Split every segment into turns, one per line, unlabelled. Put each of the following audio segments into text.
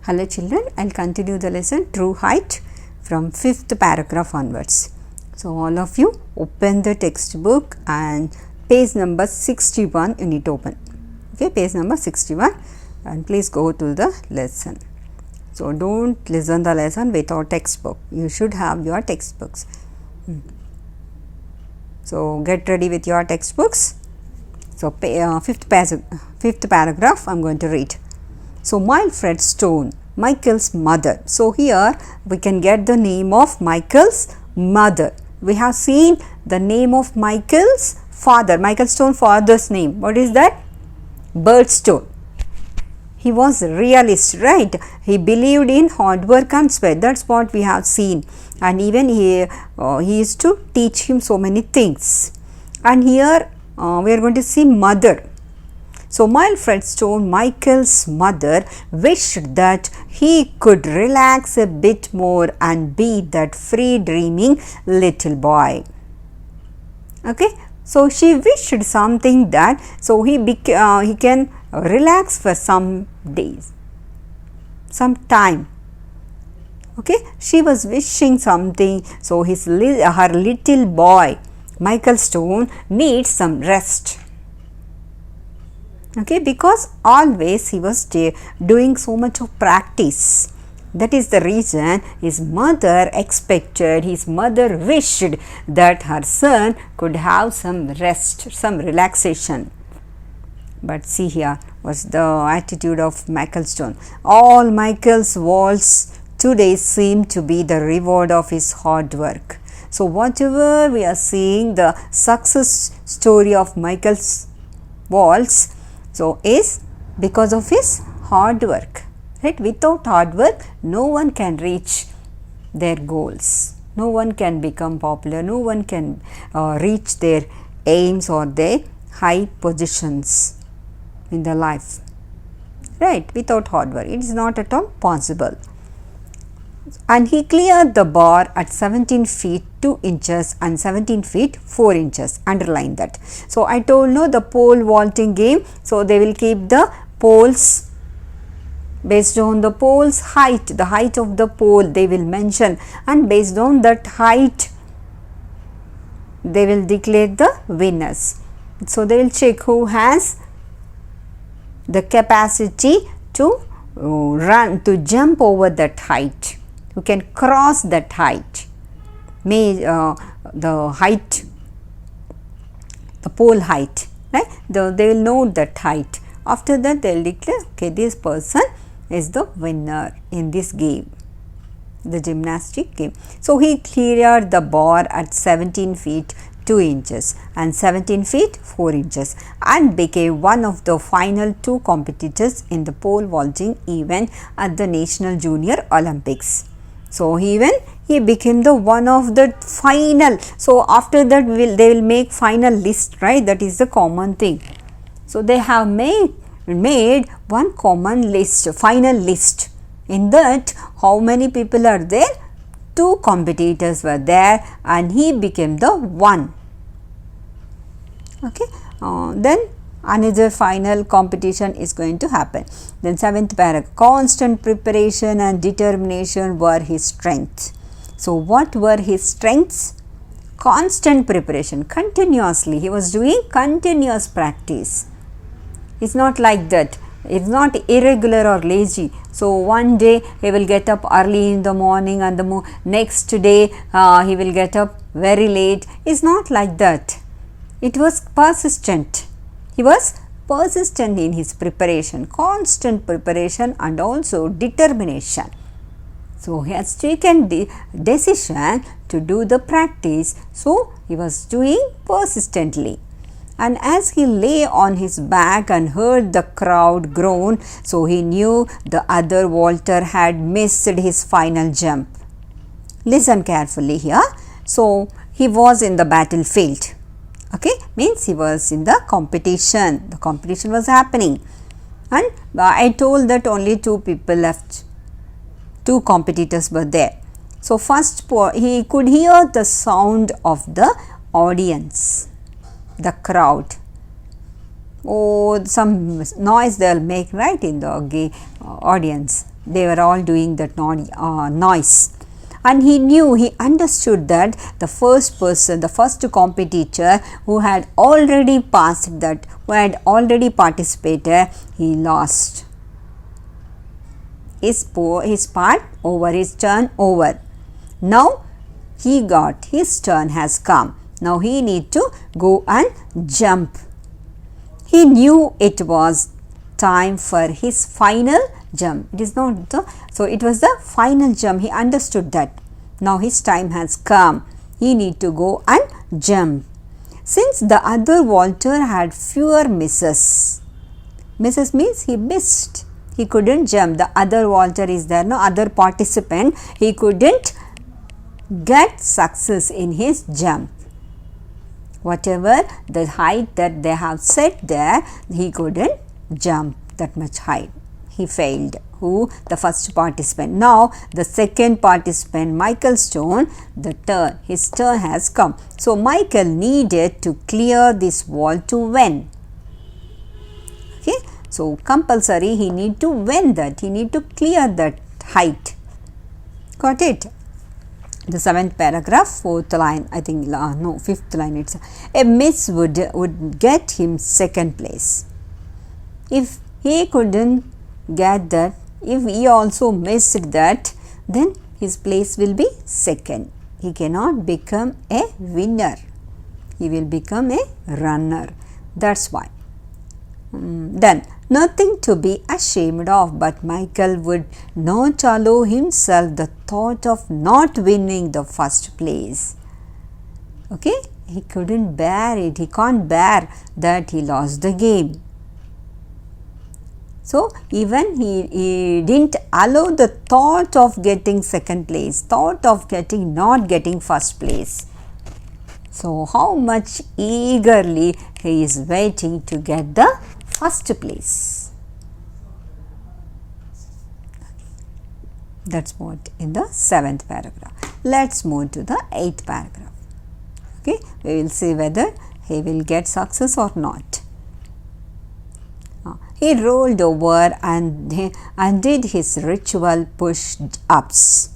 Hello children, I will continue the lesson True Height from 5th paragraph onwards. So, all of you open the textbook and page number 61 you need to open. Okay, page number 61 and please go to the lesson. So, don't listen the lesson without textbook. You should have your textbooks. So, get ready with your textbooks. So, fifth paragraph I am going to read. So, Mildred Stone, Michael's mother. So, here we can get the name of Michael's mother. We have seen the name of Michael's father, Michael Stone father's name. What is that? Birdstone. He was a realist, right? He believed in hard work and sweat. That's what we have seen. And even he used to teach him so many things. And here we are going to see mother. So, Mildred Stone, Michael's mother, wished that he could relax a bit more and be that free dreaming little boy. Okay. So, she wished something that he can relax for some days, some time. Okay. She was wishing something. So, her little boy, Michael Stone, needs some rest. Okay, because always he was doing so much of practice. That is the reason his mother expected, his mother wished that her son could have some rest, some relaxation. But see here was the attitude of Michael Stone. All Michael's waltz today seemed to be the reward of his hard work. So, whatever we are seeing, the success story of Michael's waltz, so is because of his hard work, right? Without hard work, no one can reach their goals. No one can become popular. No one can reach their aims or their high positions in their life, right? Without hard work, it is not at all possible. And he cleared the bar at 17 feet 2 inches and 17 feet 4 inches. Underline that. So, I told no the pole vaulting game. So, they will keep the poles based on the pole's height, the height of the pole they will mention, and based on that height they will declare the winners. So, they will check who has the capacity to jump over that height, who can cross that height, the height, the pole height, right? They will know that height. After that, they will declare, okay, this person is the winner in this game, the gymnastic game. So, he cleared the bar at 17 feet 2 inches and 17 feet 4 inches and became one of the final 2 competitors in the pole vaulting event at the National Junior Olympics. So, he became the one of the final. So, after that they will make final list, right? That is the common thing. So, they have made one common list, final list. In that, how many people are there? 2 competitors were there and he became the one. Okay. Then another final competition is going to happen. Then 7th paragraph, constant preparation and determination were his strengths. So, what were his strengths? Constant preparation, continuously. He was doing continuous practice. It's not like that. It's not irregular or lazy. So, one day he will get up early in the morning and the next day he will get up very late. It's not like that. It was persistent. He was persistent in his preparation, constant preparation and also determination. So, he has taken the decision to do the practice. So, he was doing persistently. And as he lay on his back and heard the crowd groan, so he knew the other vaulter had missed his final jump. Listen carefully here. So, he was in the battlefield. Okay, means he was in the competition. The competition was happening. And I told that only 2 people left. 2 competitors were there. So, first he could hear the sound of the audience, the crowd. Oh, some noise they will make, right, in the audience. they were all doing that noise. And he understood that the first person, the first competitor who had already passed that, who had already participated, he lost. His part over, his turn over. Now his turn has come. Now he need to go and jump. He knew it was time for his final jump. It is not so it was the final jump. He understood that. Now his time has come. He need to go and jump. Since the other vaulter had fewer misses. Misses means he missed. He couldn't jump. The other vaulter is there, no other participant. He couldn't get success in his jump. Whatever the height that they have set there, he couldn't jump that much height. He failed. Who? The first participant. Now the second participant, Michael Stone, his turn has come. So Michael needed to clear this wall to win. Okay. So compulsory he need to win that. He need to clear that height. Got it? The 7th paragraph, 4th line, I think, no, 5th line, it's a miss would get him second place. If he couldn't get that, if he also missed that, then his place will be second. He cannot become a winner. He will become a runner. That's why. Then, nothing to be ashamed of, but Michael would not allow himself the thought of not winning the first place. Okay, he couldn't bear it. He can't bear that he lost the game. So even he didn't allow the thought of getting second place, thought of not getting first place. So how much eagerly he is waiting to get the first place. That's what in the 7th paragraph. Let's move to the 8th paragraph. Okay, we will see whether he will get success or not. He rolled over and did his ritual push-ups.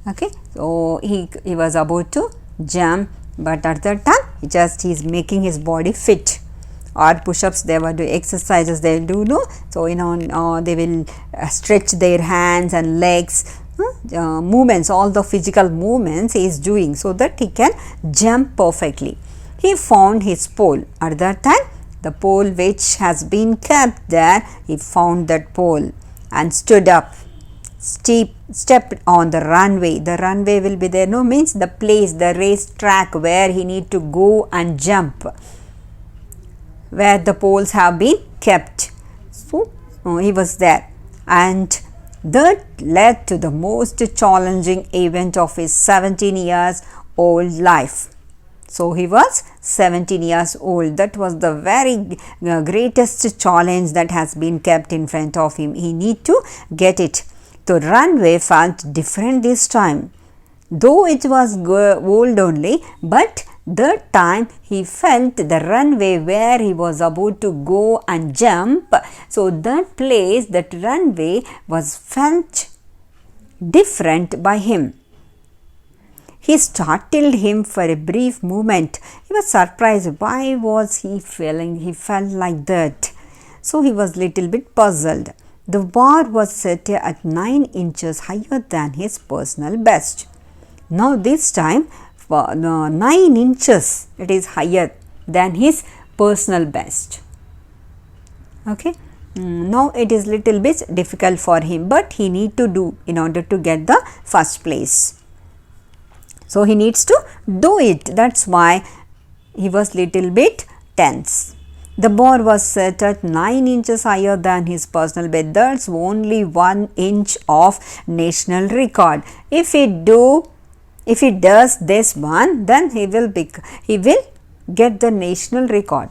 Okay, so he was about to jump, but at that time he's making his body fit. Or push-ups, they were doing exercises they do, no? So they will stretch their hands and legs, movements, all the physical movements he is doing so that he can jump perfectly. He found his pole. At that time, the pole which has been kept there, he found that pole and stood up, stepped on the runway. The runway will be there, no, means the place, the race track where he need to go and jump, where the poles have been kept. So he was there, and that led to the most challenging event of his 17 years old life. So he was 17 years old. That was the very greatest challenge that has been kept in front of him. He need to get it. The runway felt different this time, though it was old only, but that time he felt the runway where he was about to go and jump. So that place, that runway was felt different by him. He startled him for a brief moment. He was surprised. Why was he feeling? He felt like that. So he was little bit puzzled. The bar was set at 9 inches higher than his personal best. Now this time 9 inches it is higher than his personal best. Okay. Now it is little bit difficult for him, but he need to do in order to get the first place. So he needs to do it. That's why he was little bit tense. The bar was set at 9 inches higher than his personal best. That's only 1 inch of national record. If he does this one, then he will get the national record.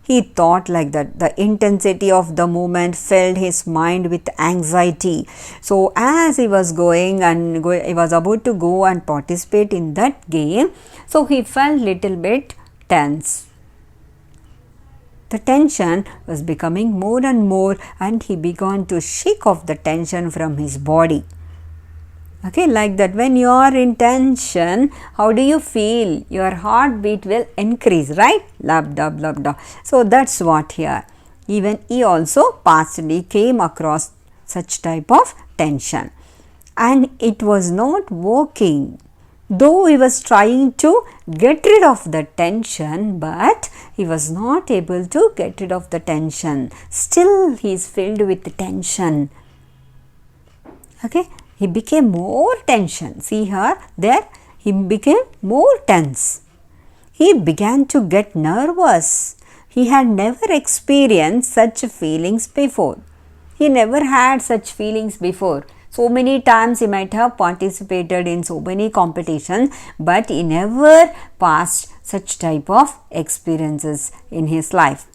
He thought like that. The intensity of the movement filled his mind with anxiety. So as he was he was about to go and participate in that game, so he felt little bit tense. The tension was becoming more and more, and he began to shake off the tension from his body. Okay, like that. When you are in tension, how do you feel? Your heartbeat will increase, right? Lab, dub, lab, dub. So that's what here. Even he also partially came across such type of tension, and it was not working. Though he was trying to get rid of the tension, but he was not able to get rid of the tension. Still he is filled with tension. Okay, he became more tension. See here, there he became more tense. He began to get nervous. He had never experienced such feelings before. He never had such feelings before. So many times he might have participated in so many competitions, but he never passed such type of experiences in his life.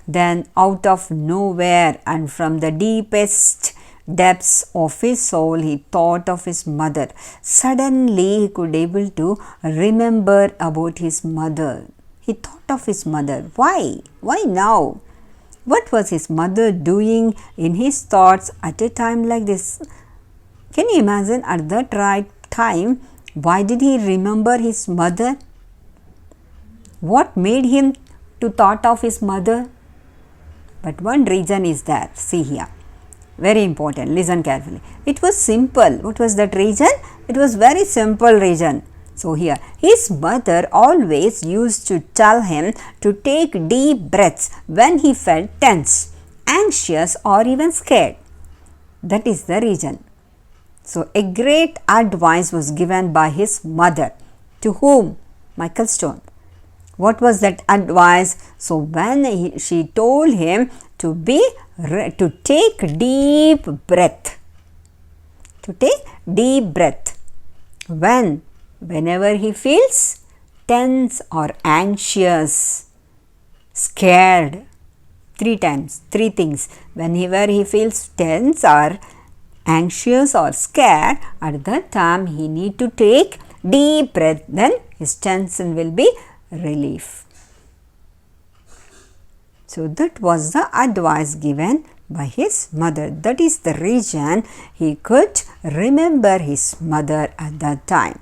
Then out of nowhere and from the deepest depths of his soul, he thought of his mother. Suddenly he could able to remember about his mother. He thought of his mother. Why? Why now? What was his mother doing in his thoughts at a time like this? Can you imagine at that right time, why did he remember his mother? What made him to thought of his mother? But one reason is there. See here. Very important. Listen carefully. It was simple. What was that reason? It was very simple reason. So here, his mother always used to tell him to take deep breaths when he felt tense, anxious or even scared. That is the reason. So a great advice was given by his mother. To whom? Michael Stone. What was that advice? So when she told him to take deep breath. To take deep breath. Whenever he feels tense or anxious, scared, 3 times, 3 things. Whenever he feels tense or anxious or scared, at that time he need to take deep breath, then his tension will be relief. So that was the advice given by his mother. That is the reason he could remember his mother at that time.